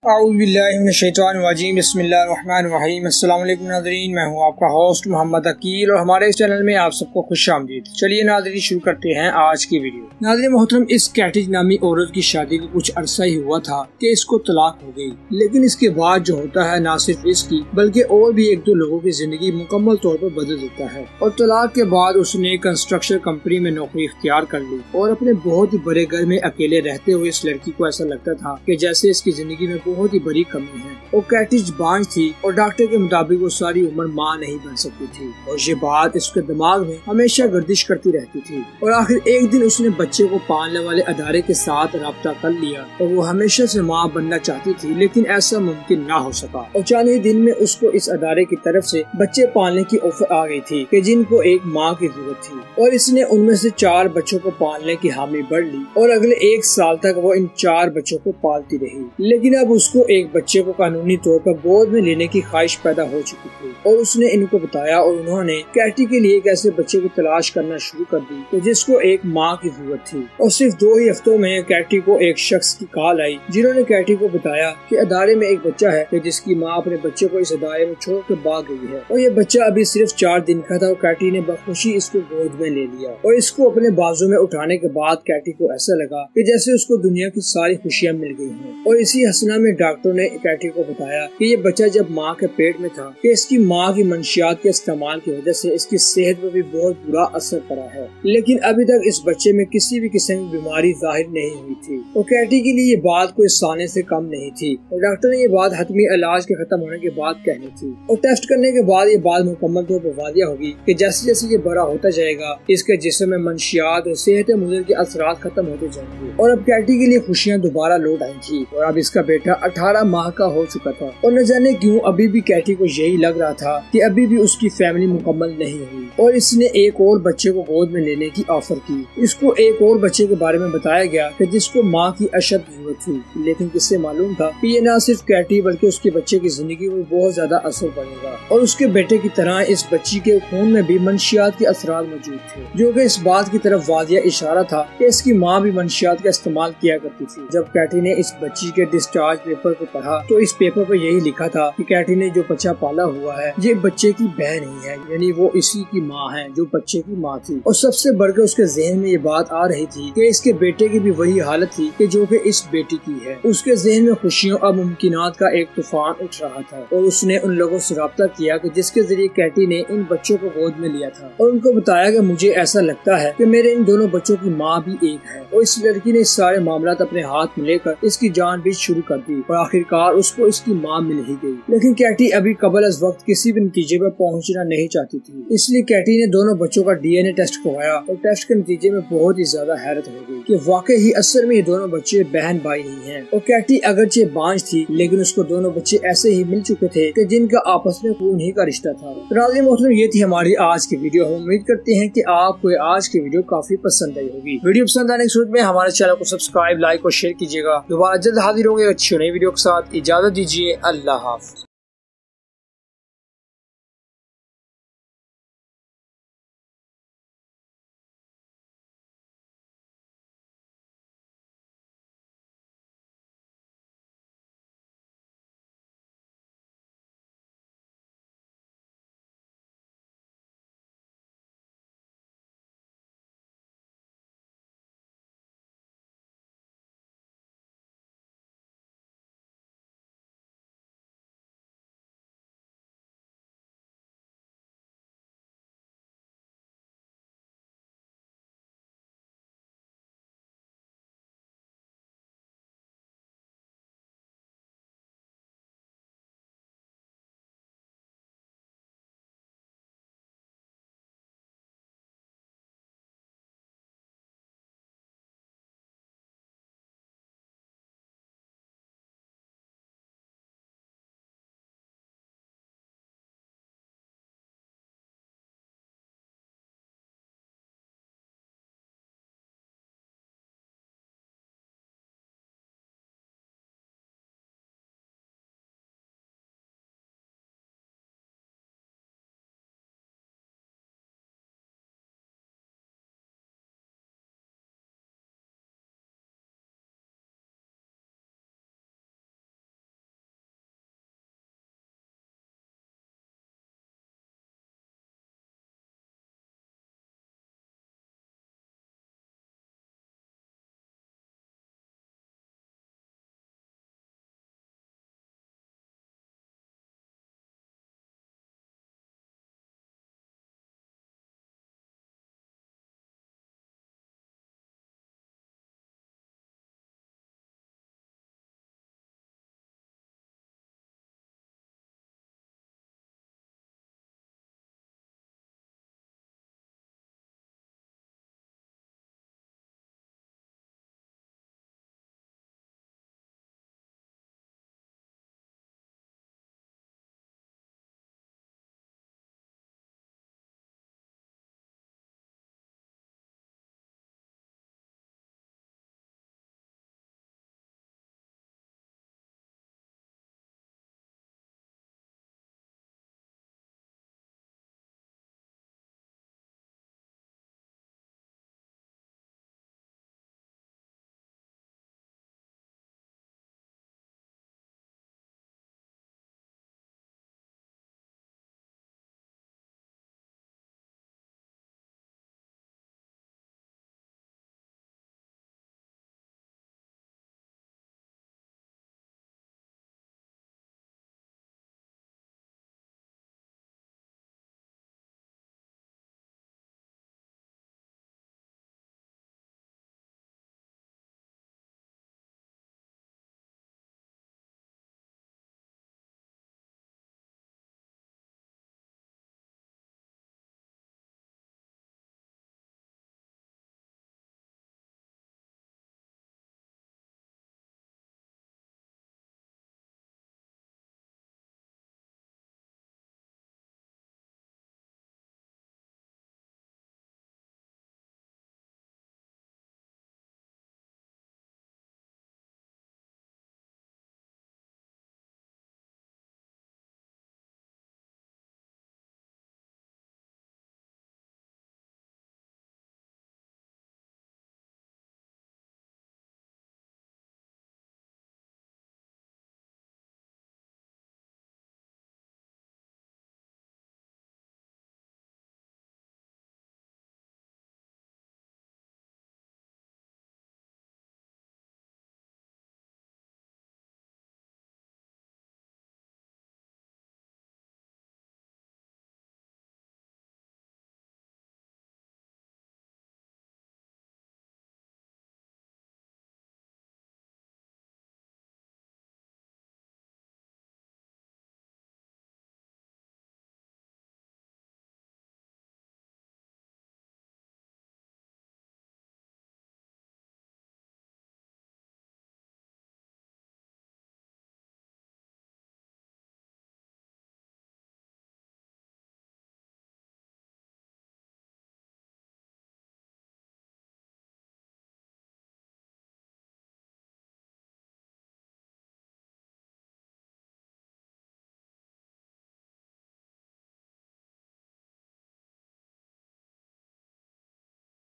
اعوذ باللہ من الشیطان الرجیم بسم اللہ الرحمن الرحیم۔ السلام علیکم ناظرین، میں ہوں آپ کا ہوسٹ محمد عقیل اور ہمارے اس چینل میں آپ سب کو خوش آمدید۔ چلیے ناظرین شروع کرتے ہیں آج کی ویڈیو۔ ناظرین محترم، اس کیٹج نامی عورت کی شادی کو کچھ عرصہ ہی ہوا تھا کہ اس کو طلاق ہو گئی، لیکن اس کے بعد جو ہوتا ہے نہ صرف اس کی بلکہ اور بھی ایک دو لوگوں کی زندگی مکمل طور پر بدل دیتا ہے۔ اور طلاق کے بعد اس نے کنسٹرکشن کمپنی میں نوکری اختیار کر لی اور اپنے بہت ہی بڑے گھر میں اکیلے رہتے ہوئے اس لڑکی کو ایسا لگتا تھا کہ جیسے اس کی زندگی میں بہت ہی بڑی کمی ہے۔ وہ کیٹج بانج تھی اور ڈاکٹر کے مطابق وہ ساری عمر ماں نہیں بن سکتی تھی، اور یہ بات اس کے دماغ میں ہمیشہ گردش کرتی رہتی تھی۔ اور آخر ایک دن اس نے بچے کو پالنے والے ادارے کے ساتھ رابطہ کر لیا اور وہ ہمیشہ سے ماں بننا چاہتی تھی، لیکن ایسا ممکن نہ ہو سکا۔ اور چند ہی دن میں اس کو اس ادارے کی طرف سے بچے پالنے کی آفر آ گئی تھی کہ جن کو ایک ماں کی ضرورت تھی، اور اس نے ان میں سے 4 بچوں کو پالنے کی حامی بڑھ لی اور اگلے 1 سال تک وہ ان 4 بچوں کو پالتی رہی۔ لیکن اب اس کو ایک بچے کو قانونی طور پر گود میں لینے کی خواہش پیدا ہو چکی تھی، اور اس نے ان کو بتایا اور انہوں نے کیٹی کے لیے ایک ایسے بچے کی تلاش کرنا شروع کر دی تو جس کو ایک ماں کی ضرورت تھی۔ اور صرف 2 ہی ہفتوں میں کیٹی کو ایک شخص کی کال آئی جنہوں نے کیٹی کو بتایا کہ ادارے میں ایک بچہ ہے کہ جس کی ماں اپنے بچے کو اس ادارے میں چھوڑ کے بھاگ گئی ہے، اور یہ بچہ ابھی صرف 4 دن کا تھا۔ اور کیٹی نے بخوشی اس کو گود میں لے لیا، اور اس کو اپنے بازو میں اٹھانے کے بعد کیٹی کو ایسا لگا کہ جیسے اس کو دنیا کی ساری خوشیاں مل گئی ہیں۔ اور اسی ہسنا میں ڈاکٹر نے کیٹی کو بتایا کہ یہ بچہ جب ماں کے پیٹ میں تھا کہ اس کی ماں کی منشیات کے استعمال کی وجہ سے اس کی صحت پر بھی بہت برا اثر پڑا ہے، لیکن ابھی تک اس بچے میں کسی بھی قسم کی بیماری ظاہر نہیں ہوئی تھی۔ اور کیٹی کے لیے یہ بات کوئی سانے سے کم نہیں تھی، اور ڈاکٹر نے یہ بات حتمی علاج کے ختم ہونے کے بعد کہنی تھی، اور ٹیسٹ کرنے کے بعد یہ بات مکمل طور پر واضح ہوگی کہ جیسے جیسے یہ بڑا ہوتا جائے گا اس کے جسم میں منشیات اور صحت مضر کے اثرات ختم ہوتے جائیں گے۔ اور اب کیٹی کے لیے خوشیاں دوبارہ لوٹ آئی تھی، اور اب اس کا بیٹا 18 ماہ کا ہو چکا تھا، اور نہ جانے کیوں ابھی بھی کیٹی کو یہی لگ رہا تھا کہ ابھی بھی اس کی فیملی مکمل نہیں ہوئی، اور اس نے ایک اور بچے کو گود میں لینے کی آفر کی۔ اس کو ایک اور بچے کے بارے میں بتایا گیا کہ جس کو ماں کی اشد ضرورت تھی، لیکن کس سے معلوم تھا کہ یہ نہ صرف کیٹی بلکہ اس کے بچے کی زندگی میں بہت زیادہ اثر پڑے گا، اور اس کے بیٹے کی طرح اس بچی کے خون میں بھی منشیات کے اثرات موجود تھے، جو کہ اس بات کی طرف واضح اشارہ تھا کہ اس کی ماں بھی منشیات کا استعمال کیا کرتی تھی۔ جب کیٹی نے اس بچی کے ڈسچارج پیپر کو پڑھا تو اس پیپر پر یہی لکھا تھا کہ کیٹی نے جو بچہ پالا ہوا ہے یہ بچے کی بہن ہی ہے، یعنی وہ اسی کی ماں ہے جو بچے کی ماں تھی۔ اور سب سے بڑھ کر اس کے ذہن میں یہ بات آ رہی تھی کہ اس کے بیٹے کی بھی وہی حالت تھی کہ جو کہ اس بیٹی کی ہے۔ اس کے ذہن میں خوشیوں اور ممکنات کا ایک طوفان اٹھ رہا تھا، اور اس نے ان لوگوں سے رابطہ کیا کہ جس کے ذریعے کیٹی نے ان بچوں کو گود میں لیا تھا، اور ان کو بتایا کہ مجھے ایسا لگتا ہے کہ میرے ان دونوں بچوں کی ماں بھی ایک ہے۔ اور اس لڑکی نے سارے معاملات اپنے ہاتھ میں لے کر اس کی جان بیچ شروع کر دی، اور آخرکار اس کو اس کی ماں مل ہی گئی۔ لیکن کیٹی ابھی قبل از وقت کسی بھی نتیجے پر پہنچنا نہیں چاہتی تھی، اس لیے کیٹی نے دونوں بچوں کا DNA ٹیسٹ کروایا، اور ٹیسٹ کے نتیجے میں بہت ہی زیادہ حیرت ہو گئی کہ واقعی ہی اصل میں یہ دونوں بچے بہن بھائی ہی ہیں۔ اور کیٹی اگرچہ بانج تھی لیکن اس کو دونوں بچے ایسے ہی مل چکے تھے کہ جن کا آپس میں خون ہی کا رشتہ تھا۔ ناظرین محترم، یہ تھی ہماری آج کی ویڈیو۔ ہم امید کرتے ہیں کہ آپ کو آج کی ویڈیو کافی پسند آئی ہوگی۔ ویڈیو پسند آنے کی صورت میں ہمارے چینل کو سبسکرائب، لائک اور شیئر کیجیے گا۔ دوبارہ جلد حاضر ہوں گے اچھی نئی ویڈیو کے ساتھ۔ اجازت دیجیے، اللہ حافظ۔